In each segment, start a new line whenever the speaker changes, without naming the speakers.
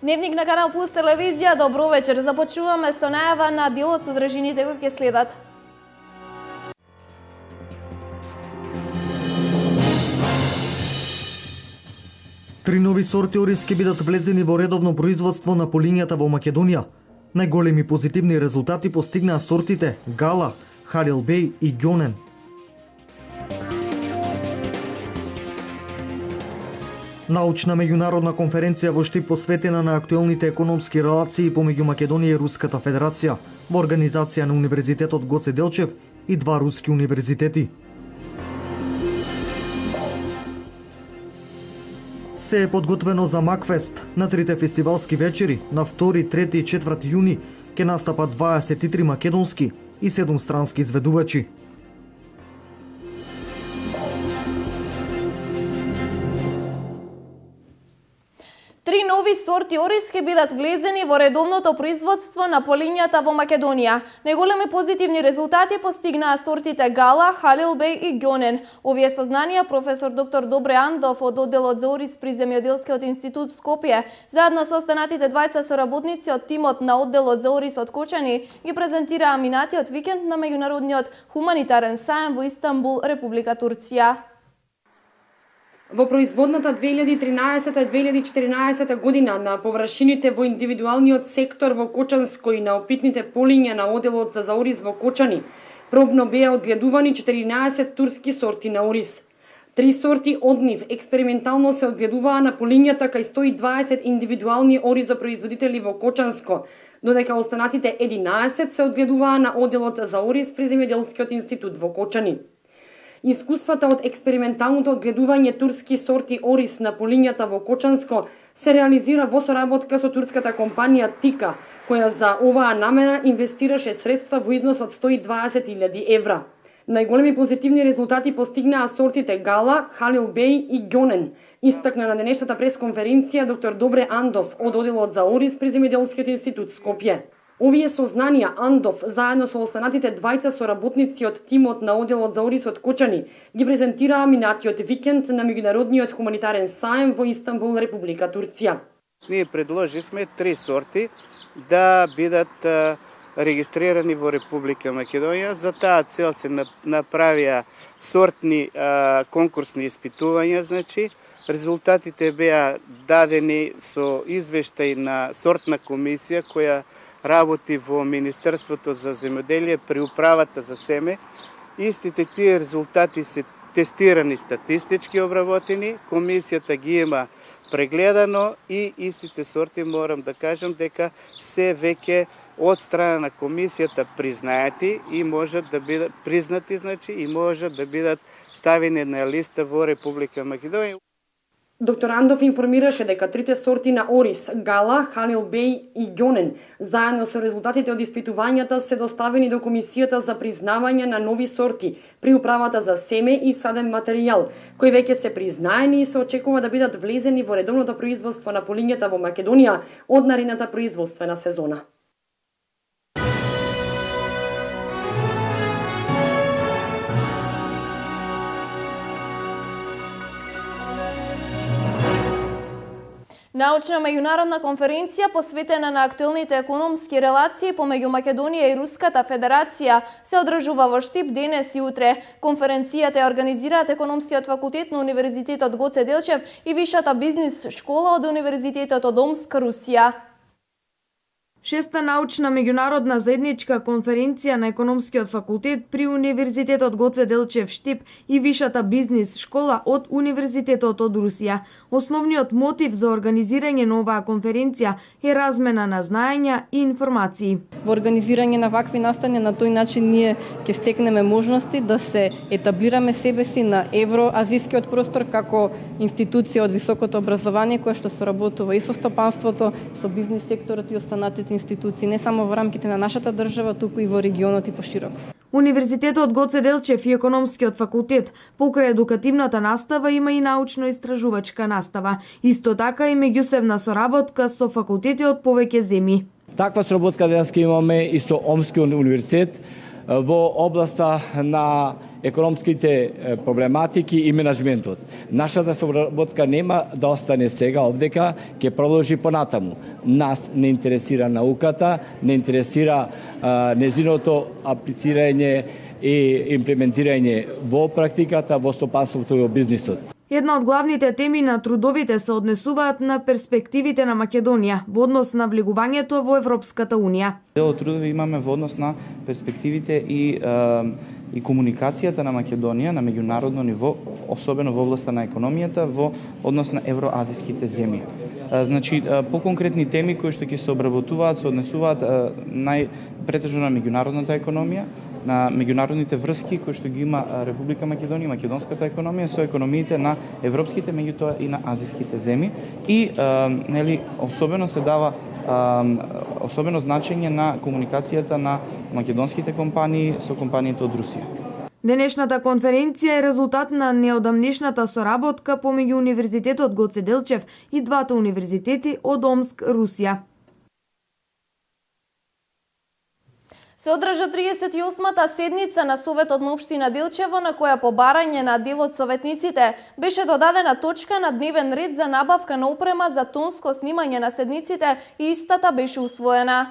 Дневник на Канал Плюс телевизија, добро вечер. Започнуваме со најава на делот содржините кои ќе следат.
Три нови сорти ориз ќе бидат влезени во редовно производство на полињата во Македонија. Најголеми позитивни резултати постигнаа сортите Гала, Халил Бей и Ѓонен. Научна меѓународна конференција во Штип посветена на актуелните економски релации помеѓу Македонија и Руската Федерација во организација на Универзитетот Гоце Делчев и два руски универзитети. Се е подготвено за Макфест. На трите фестивалски вечери на 2, 3 и 4 јуни ќе настапат 23 македонски и 7 странски изведувачи.
Три нови сорти ориз ќе бидат влезени во редовното производство на полињата во Македонија. Најголеми позитивни резултати постигнаа сортите Гала, Халил Бей и Ѓонен. Овие сознанија професор доктор Добре Андов од одделот за ориз при Земјоделскиот институт Скопје, заедно со останатите двајца соработници од тимот на одделот за ориз од Кочани, ги презентираа минатиот викенд на меѓународниот хуманитарен саем во Истанбул, Република Турција.
Во производната 2013-2014 година на површините во индивидуалниот сектор во Кочанско и на опитните полиња на одделот за ориз во Кочани, пробно беа одгледувани 14 турски сорти на ориз. 3 сорти од нив експериментално се одгледуваа на полињата кај 120 индивидуални оризопроизводители во Кочанско, додека останатите 11 се одгледуваа на одделот за ориз при Земјоделскиот институт во Кочани. Искуствата од експерименталното одгледување турски сорти ориз на полињата во Кочанско се реализира во соработка со турската компанија Тика, која за оваа намера инвестираше средства во износ од 120.000 евра. Најголеми позитивни резултати постигнаа сортите Гала, Халил Бей и Ѓонен, истакна на денешната пресконференција доктор Добре Андов од одделот за ориз при Земјоделскиот институт Скопје. Овие сознанија Андов, заедно со останатите двајца соработници од тимот на одделот за ориз од Кочани, ги презентираа минатиот викенд на меѓународниот хуманитарен саем во Истанбул, Република Турција.
Ние предложивме 3 сорти да бидат регистрирани во Република Македонија. За таа цел се направија сортни конкурсни испитувања, значи резултатите беа дадени со извештај на сортна комисија која работи во Министерството за земјоделие при управата за семе. Истите тие резултати се тестирани статистички обработени, комисијата ги има прегледано и истите сорти морам да кажам дека се веќе од страна на комисијата признаети и можат да бидат признати, значи и можат да бидат ставени на листа во Република Македонија.
Доктор Андов информираше дека трите сорти на ориз, Гала, Халил Бей и Ѓонен, заедно со резултатите од испитувањата се доставени до Комисијата за признавање на нови сорти при управата за семе и саден материјал, кои веќе се признаени и се очекува да бидат влезени во редовното производство на полињата во Македонија од наредната производствена сезона.
Научна меѓународна конференција посветена на актуелните економски релации помеѓу Македонија и Руската Федерација се одржува во Штип денес и утре. Конференцијата ја организираат Економскиот факултет на Универзитетот Гоце Делчев и Висшата бизнис школа од Универзитетот од Омск, Русија.
Шеста научна меѓународна заедничка конференција на Економскиот факултет при Универзитетот Гоце Делчев Штип и Висшата бизнис школа од Универзитетот од Русија. Основниот мотив за организирање на оваа конференција е размена на знаења и информации.
Во организирање на вакви настани на тој начин ние ќе стекнеме можности да се етаблираме себе си на евроазискиот простор како институција од високото образование која што соработува и со стопанството, со бизнис секторот и останатите институции, не само во рамките на нашата држава, туку и во регионот и пошироко.
Универзитетот Гоце Делчев и Економскиот факултет покрај едукативната настава има и научно-истражувачка настава. Исто така и меѓусебна соработка со факултети од повеќе земји.
Таква соработка денеска имаме и со Омскиот универзитет, во областа на економските проблематики и менеджментот. Нашата соработка нема да остане сега овдека, ќе продолжи понатаму. Нас не интересира науката, не интересира незиното аплицирање и имплементирање во практиката, во стопанството и во бизнисот.
Една од главните теми на трудовите се однесуваат на перспективите на Македонија во однос на влегувањето во Европската Унија.
Дел од трудови имаме во однос на перспективите и комуникацијата на Македонија на меѓународно ниво, особено во областа на економијата, во однос на евроазиските земји. Значи, по-конкретни теми кои што ќе се обработуваат, се однесуваат претежно на меѓународната економија, на меѓународните врски кои што ги има Република Македонија, македонската економија со економиите на европските, меѓутоа и на азиските земји, и особено се дава особено значење на комуникацијата на македонските компании со компаниите од Русија.
Денешната конференција е резултат на неодамнешната соработка помеѓу Универзитетот Гоце Делчев и двата универзитети од Омск, Русија.
Се одржа 38-та седница на Советот на општина Делчево, на која по барање на дел од советниците беше додадена точка на дневен ред за набавка на опрема за тонско снимање на седниците и истата беше усвоена.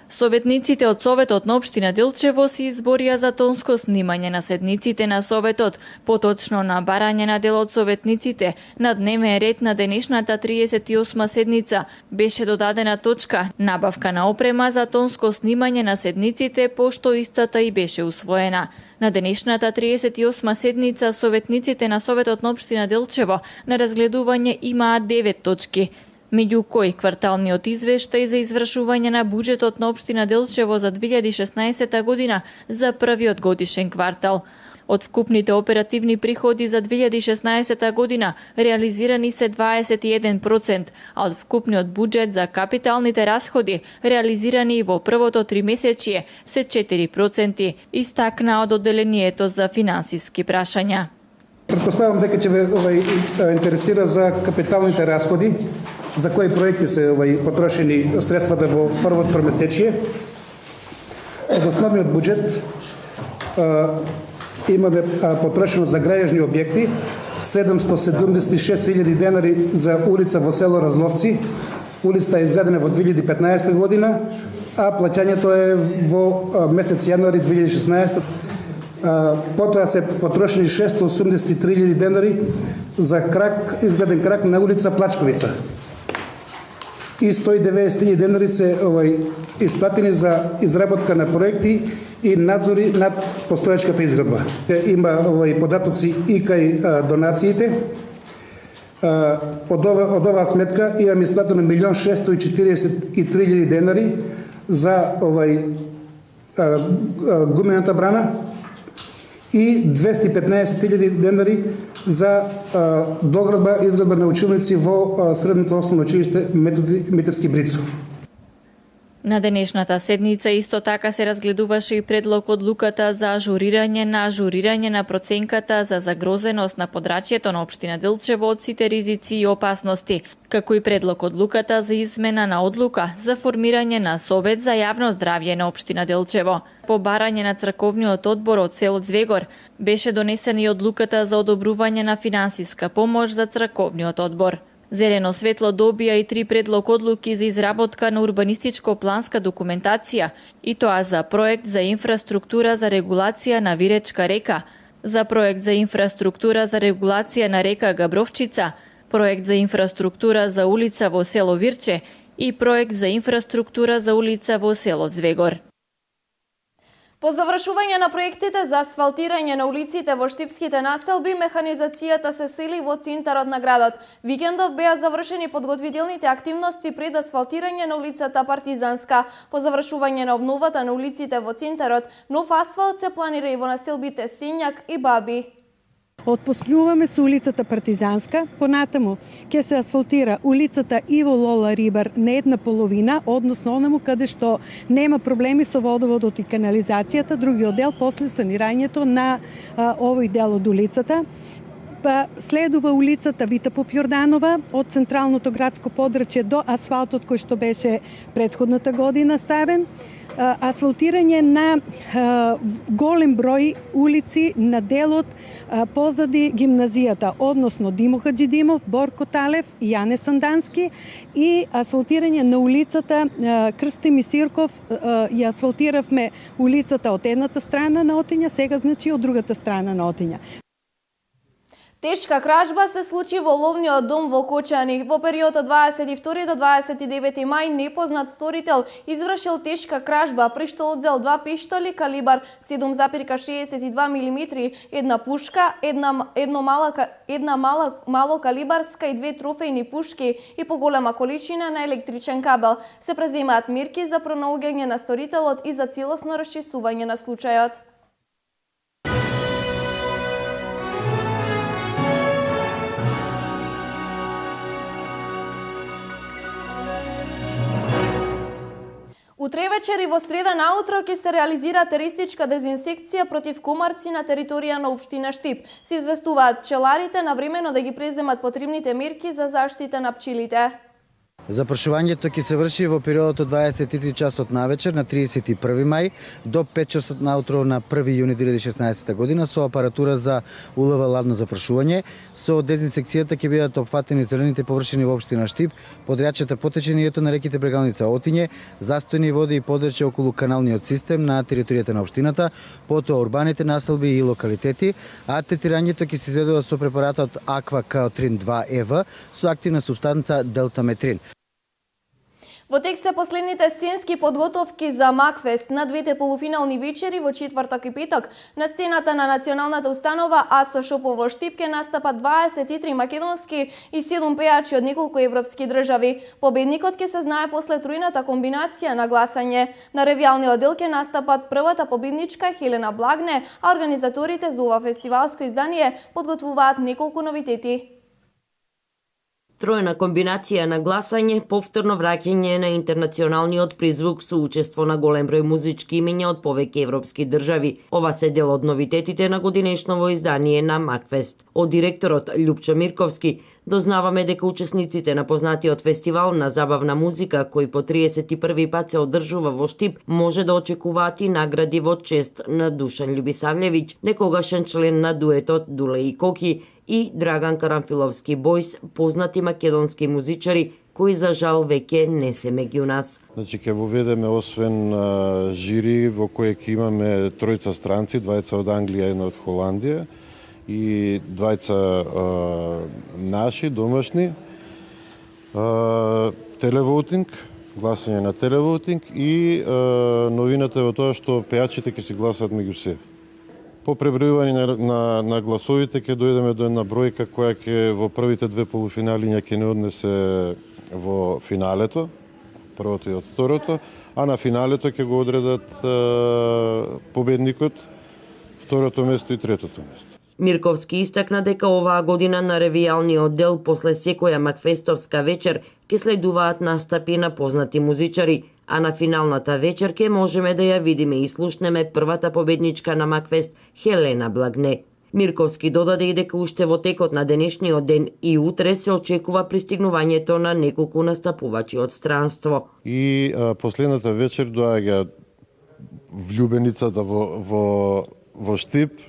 Советниците од Советот на општина Делчево се изборија за тонско снимање на седниците на Советот, поточно на барање на дел од советниците. На дневен ред на денешната 38 седница беше додадена точка набавка на опрема за тонско снимање на седниците, пошто истата и беше усвоена. На денешната 38 седница советниците на Советот на општина Делчево на разгледување имаат 9 точки, меѓу кои кварталниот извештај за извршување на буџетот на општина Делчево за 2016 година за првиот годишен квартал. Од вкупните оперативни приходи за 2016 година реализирани се 21%, а од вкупниот буџет за капиталните расходи реализирани во првото тримесечие се 4%, истакна од одделението за финансиски прашања.
Предпоставам дека ќе ве интересира за капиталните расходи, за кои проекти се потрошени средствата во првото тримесечие. Од основниот буџет имаме потрошено за граѓажни објекти 776.000 денари за улица во село Разловци. Улицата е изградена во 2015 година, а плаќањето е во месец јануари 2016. Потоа се потрошени 683.000 денари за изграден крак на улица Плачковица. И 190.000 денари се исплатени за изработка на проекти и надзори над постоечката изградба. Има податоци и кај донациите. Од оваа сметка имам исплатено 1.643.000 денари за гумената брана и 215.000 денари за доградба и изградба на училници во средното основно училиште Митевски Брицо.
На денешната седница исто така се разгледуваше и предлог одлуката за ажурирање на проценката за загрозеност на подрачјето на општина Делчево од сите ризици и опасности, како и предлог одлуката за измена на одлука за формирање на Совет за јавно здравје на општина Делчево. По барање на црковниот одбор од село Звегор беше донесена и одлуката за одобрување на финансиска помош за црковниот одбор. Зелено светло добија и 3 предлог одлуки за изработка на урбанистичко-планска документација, и тоа за проект за инфраструктура за регулација на Виречка река, за проект за инфраструктура за регулација на река Габровчица, проект за инфраструктура за улица во село Вирче и проект за инфраструктура за улица во село Звегор.
По завршување на проектите за асфалтирање на улиците во штипските населби, механизацијата се сели во центарот на градот. Викендов беа завршени подготвителните активности пред асфалтирање на улицата Партизанска. По завршување на обновата на улиците во центарот, нов асфалт се планира и во населбите Синјак и Баби.
Отпуснуваме со улицата Партизанска, понатаму ќе се асфалтира улицата Иво Лола Рибар на една половина, односно онаму каде што нема проблеми со водоводот и канализацијата, другиот дел после санирањето на овој дел од улицата. Па следува улицата Вита Попјорданова од централното градско подрачје до асфалтот кој што беше претходната година ставен. Асфалтирање на голем број улици на делот позади гимназијата, односно Димо Хаджидимов, Борко Талев, Јане Сандански и асфалтирање на улицата Крсти Мисирков. Ја асфалтиравме улицата од едната страна на Отиња, сега значи од другата страна на Отиња.
Тешка кражба се случи во ловниот дом во Кочани. Во период од 22 до 29 мај непознат сторител извршил тешка кражба, при што одзел 2 пиштоли калибар 7,62 мм, една пушка, една мало калибарска и 2 трофејни пушки и поголема количина на електричен кабел. Се преземаат мерки за пронаоѓање на сторителот и за целосно расчистување на случајот. Утре вечер и во среда наутро ќе се реализира теристичка дезинсекција против комарци на територија на општина Штип. Се известуваат пчеларите навремено да ги преземат потребните мерки за заштита на пчелите.
Запрашувањето ќе се врши во периодот од 23 часот навечер на 31 мај до 5 часот наутро на 1 јуни 2016 година со апаратура за УЛВ ладно запрашување. Со дезинсекцијата ќе бидат опфатени зелените површини во општина Штип, подрачјата по течението на реките Брегалница Отиње, застојни води и подрачје околу каналниот систем на територијата на општината, потоа урбаните населби и локалитети, а третирањето ќе се изведува со препаратот Аква Каотрин 2 со активна супстанца Делтаметрин.
Во тек се последните сценски подготовки за Макфест на двете полуфинални вечери во четврток и петок. На сцената на националната установа АЦО Шопов во Штип ке настапат 23 македонски и 7 пејачи од неколку европски држави. Победникот ќе се знае после тројната комбинација на гласање. На ревијалниот дел ке настапат првата победничка Хелена Благне, а организаторите за ова фестивалско издание подготвуваат неколку новитети.
Тројна комбинација на гласање, повторно враќање на интернационалниот призвук со учество на голем број музички имиња од повеќе европски држави. Ова се дел од новитетите на годинешново издание на Макфест. Од директорот Љупчо Мирковски дознаваме дека учесниците на познатиот фестивал на забавна музика, кој по 31 пат се одржува во Штип, може да очекуваат и награди во чест на Душан Љубисављевиќ, некогашен член на дуетот Дуле и Коки, и Драган Карамфиловски Бојс, познати македонски музичари, кои за жал веќе не се меѓу нас.
Значи ќе воведеме освен жири во кое ќе имаме тројца странци, двајца од Англија, една од Холандија и двајца наши, домашни, телевоутинг, гласање на телевоутинг и новината е во тоа што пејачите ќе се гласат меѓу себе. По пребројување на гласовите ќе дојдеме до една бројка која ќе во првите две полуфиналиња ќе не однесе во финалето, првото и од второто, а на финалето ќе го одредат победникот, второто место и третото место.
Мирковски истакна дека оваа година на ревијалниот дел после секоја макфестовска вечер ќе следуваат настапи на познати музичари, а на финалната вечер ќе можеме да ја видиме и слушнеме првата победничка на Макфест Хелена Благне. Мирковски додаде и дека уште во текот на денешниот ден и утре се очекува пристигнувањето на неколку настапувачи од странство.
И последната вечер доаѓа влюбеницата во Штип,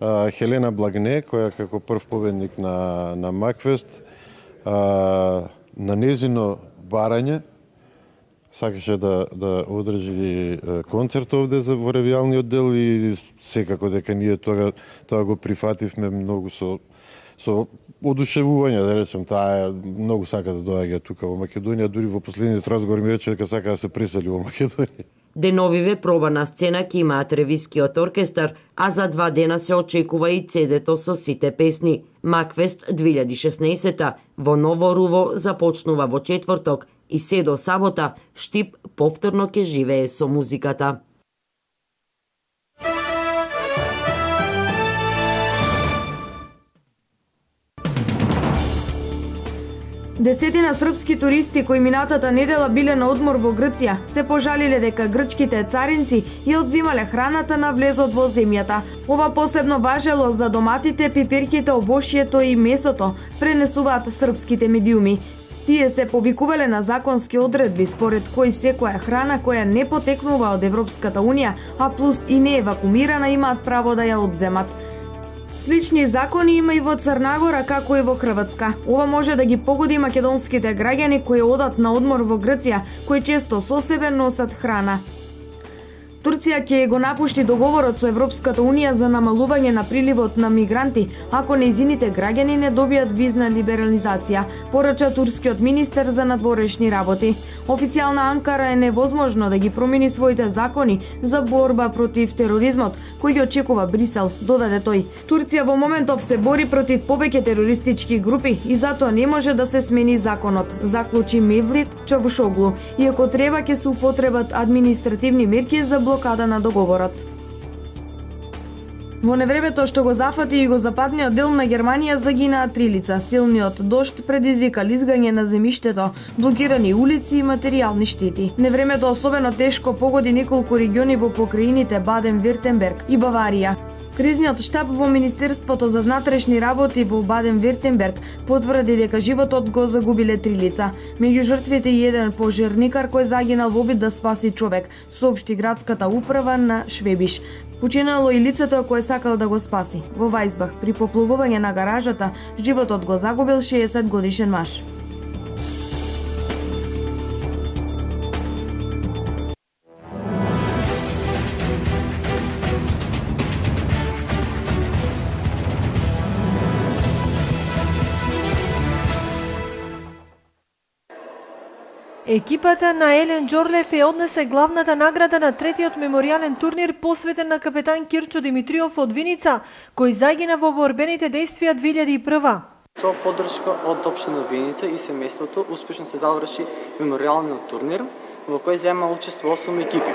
Хелена Благне, која како прв победник на Макфест, на незино барање сакаше да одржи концерт овде во ревијалниот дел и секако дека ние тоа го прифативме многу со одушевување, да речем, таа многу сака да доаѓа тука во Македонија, дури во последниот разговор ми рече дека сака да се пресели во Македонија.
Деновиве проба на сцена ќе имаат ревискиот оркестар, а за 2 дена се очекува и CD-то со сите песни. Макфест 2016 во Ново Руво започнува во четврток и се до сабота Штип повторно ќе живее со музиката.
Десетина српски туристи кои минатата недела биле на одмор во Грција се пожалиле дека грчките царинци ја одземале храната на влезот во земјата. Ова посебно важело за доматите, пиперките, обошјето и месото, пренесуваат српските медиуми. Тие се повикувале на законски одредби според кои секоја храна која не потекнува од Европската Унија, а плюс и не е вакуумирана, имаат право да ја одземат. Слични закони има и во Црнагора, како и во Хрватска. Ова може да ги погоди македонските граѓани кои одат на одмор во Грција, кои често со себе носат храна. Турција ќе го напушти договорот со Европската Унија за намалување на приливот на мигранти, ако нејзините граѓани не добијат визна либерализација, порача турскиот министер за надворешни работи. Официјална Анкара е невозможно да ги промени своите закони за борба против тероризмот, кој ги очекува Брисел, додаде тој. Турција во моментов се бори против повеќе терористички групи и затоа не може да се смени законот, заклучи Мевлит Чавушоглу, иако треба ќе се употребат административни мерки за блокада на договорот. Во невремето што го зафати југозападниот дел на Германија загинаа 3 лица. Силниот дожд предизвика лизгање на земјиштето, блокирани улици и материјални штети. Невремето особено тешко погоди неколку региони во покраините Баден-Виртенберг и Баварија. Кризниот штаб во Министерството за внатрешни работи во Баден-Виртенберг потврди дека животот го загубиле 3 лица. Меѓу жртвите и еден пожарникар кој загинал во обид да спаси човек, соопшти градската управа на Швебиш. Починало и лицето кое сакал да го спаси. Во Вајсбах, при поплувување на гаражата, животот го загубил 60 годишен маж.
Екипата на Елен Џорлев е однесе главната награда на третиот меморијален турнир посветен на капетан Кирчо Димитриов од Виница, кој загина во борбените дејствија 2001.
Со поддршка од општина Виница и семејството успешно се заврши меморијалниот турнир, во кој зема учество 8 екипи.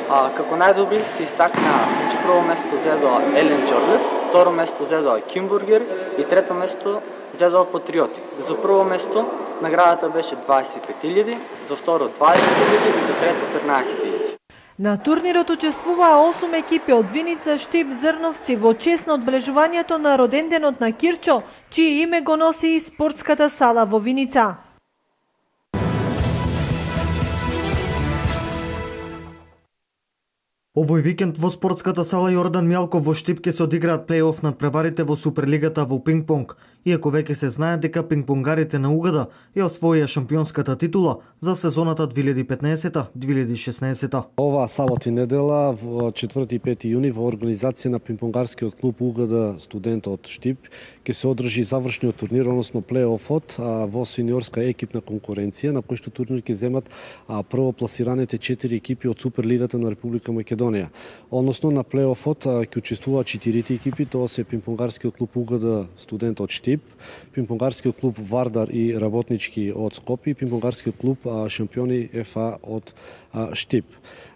Како најдобри се истакна прво место зедоа Елен Џорлев, второ место зедоа Кимбургер и трето место зедоа Патриоти. За прво место наградата беше 25.000, за второ 20.000 и за трето 15.000.
На турнирот учествуваа 8 екипи од Виница, Штип, Зрновци во чест на одбележувањето на роденденот на Кирчо, чие име го носи и спортската сала во Виница.
Овој викенд во спортската сала Јордан Мјалков во Штип ќе се одиграат плейоф над преварите во Суперлигата во пинг-понг, иако веќе се знае дека пинг-понгарите на Угада ја освоија шампионската титула за сезоната 2015-2016.
Оваа сабота и недела во 4 и 5 јуни во организација на пинг-понгарскиот клуб Угада студент од Штип ќе се одржи завршниот турнир, односно плейофот во сениорска екипна конкуренција, на кој што турнир ќе земат прво пласираните 4 екипи од Суперлигата на Република Македонија. Односно на плейофот ќе учествуваат 4 екипи, тоа се пинг-понгарскиот клуб Угада студент од Штип, пинг-понгарскиот клуб Вардар и работнички од Скопје и пинг-понгарскиот клуб шампиони ФА од Штип.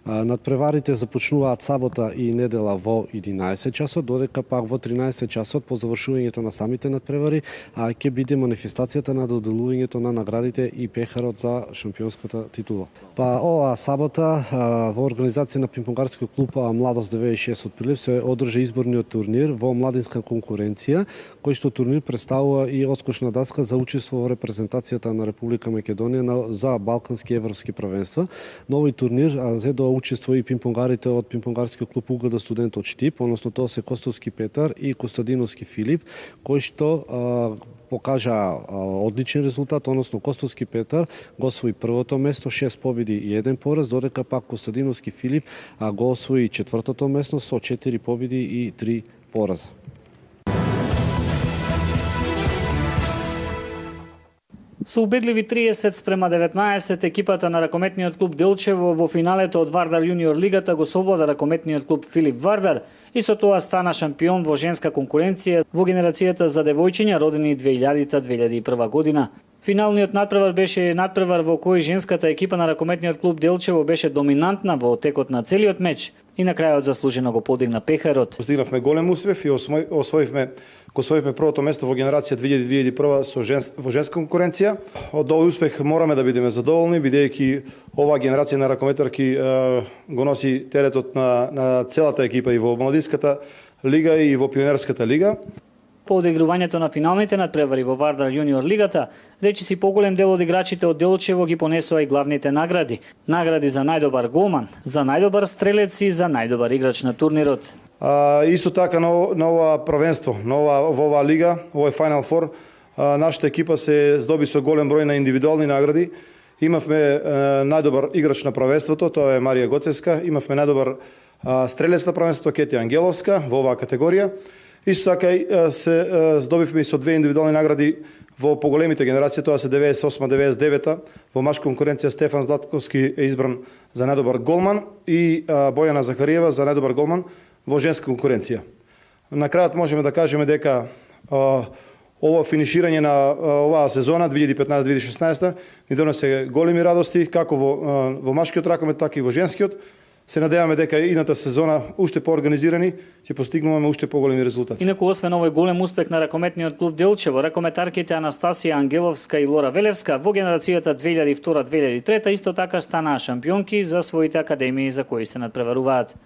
Надпреварите започнуваат сабота и недела во 11 часот, додека пак во 13 часот по завршувањето на самите надпревари ќе биде манифестацијата на доделувањето на наградите и пехарот за шампионската титула. Оваа сабота во организација на пинг-понгарскиот клуб Младост 96 од Прилеп се одржа изборниот турнир во младинска конкуренција, кој што турнир представува и одскочна даска за учество во репрезентацијата на Република Македонија за балкански европски првенства. Нови турнир зедоа учество и пинг-понгарите од пинг-понгарскиот клуб Угада студент од Штип, односно тоа се Костовски Петар и Костадиновски Филип, кои што покажа одличен резултат, односно Костовски Петар го освои првото место, 6 победи и 1 пораз, додека пак Костадиновски Филип го освои четвртото место со 4 победи и 3 пораза.
Со убедливи 30-19 екипата на ракометниот клуб Делчево во финалето од Вардар јуниор лигата го совлада ракометниот клуб Филип Вардар и со тоа стана шампион во женска конкуренција во генерацијата за девојчиња родени 2000-2001 година. Финалниот надпревар беше надпревар во кој женската екипа на ракометниот клуб Делчево беше доминантна во текот на целиот меч. И на крајот заслужено го подигна пехарот.
Постигнавме голем успех и освоивме првото место во генерација 2000-2001 во женска конкуренција. Од овој успех мораме да бидеме задоволни, бидејќи оваа генерација на ракометарки го носи теретот на целата екипа и во младинската лига и во пионерската лига.
По одигрувањето на финалните надпревари во Вардар јуниор лигата, речиси поголем дел од играчите од Делчево ги понесоа и главните награди. Награди за најдобар голман, за најдобар стрелец и за најдобар играч на турнирот.
Исто така на ова првенство, во оваа лига, овој Final Four, нашата екипа се здоби со голем број на индивидуални награди. Имавме најдобар играч на првенството, тоа е Марија Гоцевска, имавме најдобар стрелец на првенството Кетја Ангеловска во оваа категорија. Исто така се здобивме и со две индивидуални награди во поголемите генерации, тоа се 98-99 во машка конкуренција. Стефан Златковски е избран за најдобар голман и Бојана Захариева за најдобар голман во женска конкуренција. На крајот можеме да кажеме дека ова финиширање на оваа сезона 2015-2016 ни донесе големи радости како во машкиот ракомет, така и во женскиот. Се надеваме дека идната сезона уште поорганизирани ќе постигнуваме уште поголеми резултати.
Инаку освен овој голем успех на ракометниот клуб Делчево, ракометарките Анастасија Ангеловска и Лора Велевска во генерацијата 2002-2003 исто така станаа шампионки за своите академии за кои се надпреваруваат.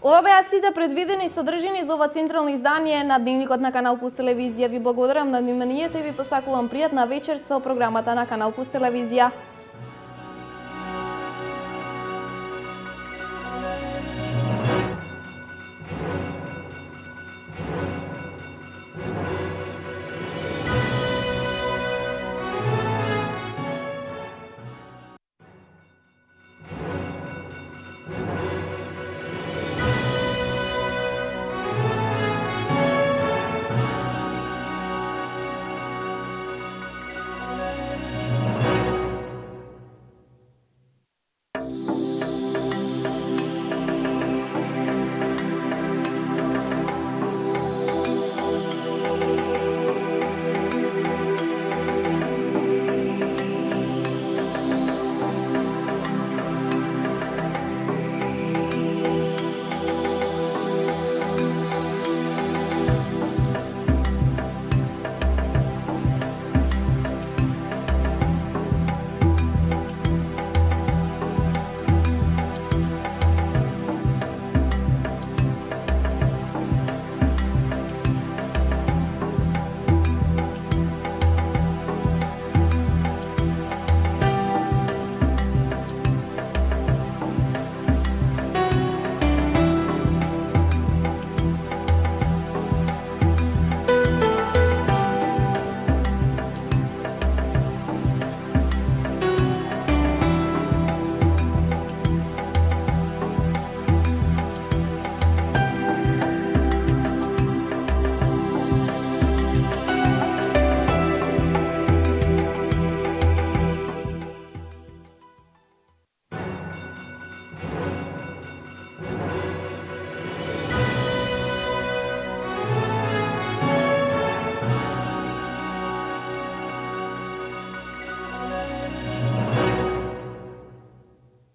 Ова беа сите предвидени содржини за ова централно издание на Дневникот на Канал Плюс телевизија. Ви благодарам на вниманието и ви посакувам пријатна вечер со програмата на Канал Плюс телевизија.